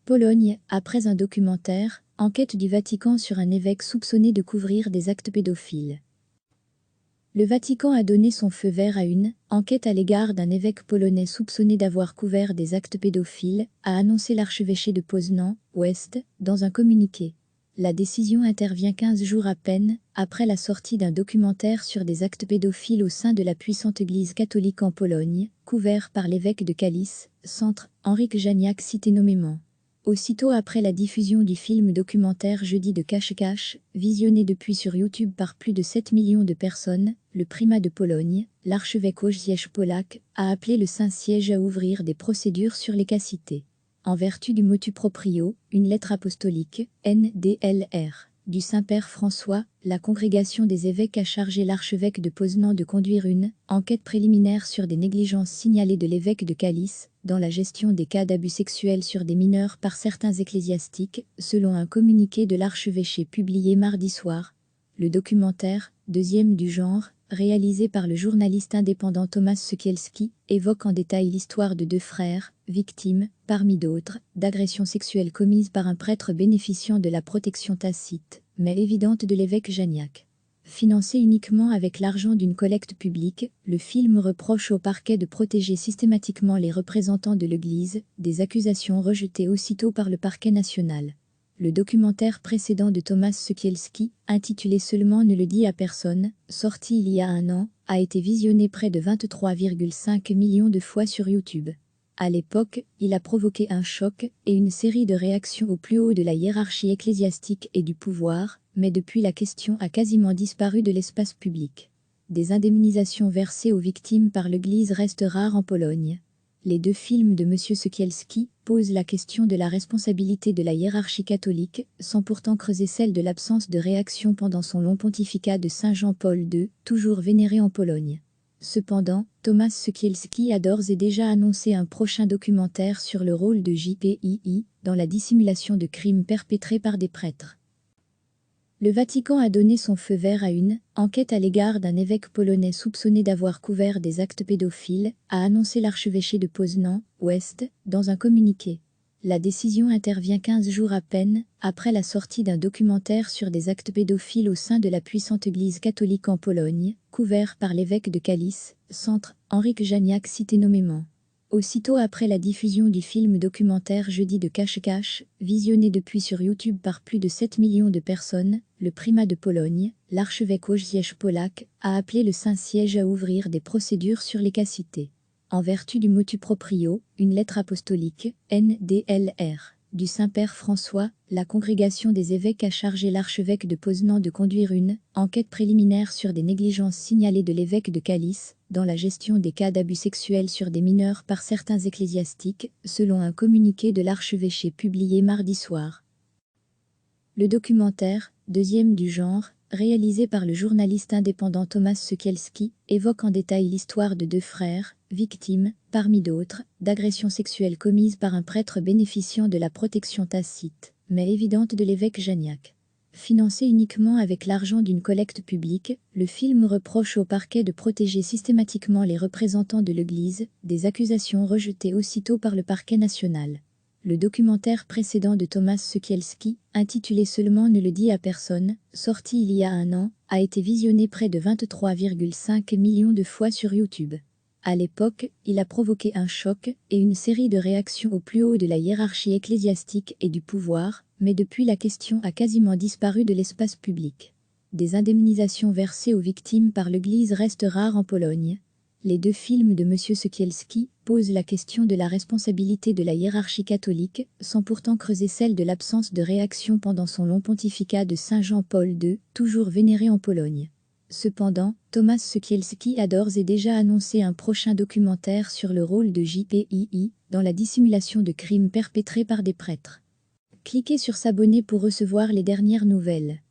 Pologne, après un documentaire, enquête du Vatican sur un évêque soupçonné de couvrir des actes pédophiles. Le Vatican a donné son feu vert à une enquête à l'égard d'un évêque polonais soupçonné d'avoir couvert des actes pédophiles, a annoncé l'archevêché de Poznań-Ouest dans un communiqué. La décision intervient 15 jours à peine après la sortie d'un documentaire sur des actes pédophiles au sein de la puissante Église catholique en Pologne, couvert par l'évêque de Kalisz, Centre, Henryk Janiak cité nommément. Aussitôt après la diffusion du film documentaire Jeudi de cache-cache, visionné depuis sur YouTube par plus de 7 millions de personnes, le primat de Pologne, l'archevêque Wojciech Polak, a appelé le Saint-Siège à ouvrir des procédures sur les cas cités. En vertu du motu proprio, une lettre apostolique, NDLR, du Saint-Père François, la congrégation des évêques a chargé l'archevêque de Poznań de conduire une enquête préliminaire sur des négligences signalées de l'évêque de Kalisz dans la gestion des cas d'abus sexuels sur des mineurs par certains ecclésiastiques, selon un communiqué de l'archevêché publié mardi soir. Le documentaire, deuxième du genre, réalisé par le journaliste indépendant Tomasz Sekielski, évoque en détail l'histoire de deux frères, victimes, parmi d'autres, d'agressions sexuelles commises par un prêtre bénéficiant de la protection tacite, mais évidente de l'évêque Janiak. Financé uniquement avec l'argent d'une collecte publique, le film reproche au parquet de protéger systématiquement les représentants de l'Église, des accusations rejetées aussitôt par le parquet national. Le documentaire précédent de Tomasz Sekielski, intitulé Seulement ne le dis à personne, sorti il y a un an, a été visionné près de 23,5 millions de fois sur YouTube. À l'époque, il a provoqué un choc et une série de réactions au plus haut de la hiérarchie ecclésiastique et du pouvoir, mais depuis la question a quasiment disparu de l'espace public. Des indemnisations versées aux victimes par l'Église restent rares en Pologne. Les deux films de M. Sekielski posent la question de la responsabilité de la hiérarchie catholique, sans pourtant creuser celle de l'absence de réaction pendant son long pontificat de Saint Jean-Paul II, toujours vénéré en Pologne. Cependant, Tomasz Sekielski a d'ores et déjà annoncé un prochain documentaire sur le rôle de JPII dans la dissimulation de crimes perpétrés par des prêtres. Le Vatican a donné son feu vert à une enquête à l'égard d'un évêque polonais soupçonné d'avoir couvert des actes pédophiles, a annoncé l'archevêché de Poznań-Ouest dans un communiqué. La décision intervient 15 jours à peine après la sortie d'un documentaire sur des actes pédophiles au sein de la puissante Église catholique en Pologne, couvert par l'évêque de Kalisz, Centre, Henryk Janiak cité nommément. Aussitôt après la diffusion du film documentaire Jeudi de cache-cache, visionné depuis sur YouTube par plus de 7 millions de personnes, le primat de Pologne, l'archevêque Wojciech Polak, a appelé le Saint-Siège à ouvrir des procédures sur les cas cités. En vertu du motu proprio, une lettre apostolique, NDLR, du Saint-Père François, la congrégation des évêques a chargé l'archevêque de Poznań de conduire une enquête préliminaire sur des négligences signalées de l'évêque de Kalisz dans la gestion des cas d'abus sexuels sur des mineurs par certains ecclésiastiques, selon un communiqué de l'archevêché publié mardi soir. Le documentaire, deuxième du genre, réalisé par le journaliste indépendant Tomasz Sekielski, évoque en détail l'histoire de deux frères, victimes, parmi d'autres, d'agressions sexuelles commises par un prêtre bénéficiant de la protection tacite, mais évidente de l'évêque Janiak. Financé uniquement avec l'argent d'une collecte publique, le film reproche au parquet de protéger systématiquement les représentants de l'Église, des accusations rejetées aussitôt par le parquet national. Le documentaire précédent de Tomasz Sekielski, intitulé Seulement ne le dis à personne, sorti il y a un an, a été visionné près de 23,5 millions de fois sur YouTube. À l'époque, il a provoqué un choc et une série de réactions au plus haut de la hiérarchie ecclésiastique et du pouvoir, mais depuis la question a quasiment disparu de l'espace public. Des indemnisations versées aux victimes par l'Église restent rares en Pologne. Les deux films de M. Sekielski posent la question de la responsabilité de la hiérarchie catholique, sans pourtant creuser celle de l'absence de réaction pendant son long pontificat de Saint Jean-Paul II, toujours vénéré en Pologne. Cependant, Tomasz Sekielski a d'ores et déjà annoncé un prochain documentaire sur le rôle de JPII dans la dissimulation de crimes perpétrés par des prêtres. Cliquez sur s'abonner pour recevoir les dernières nouvelles.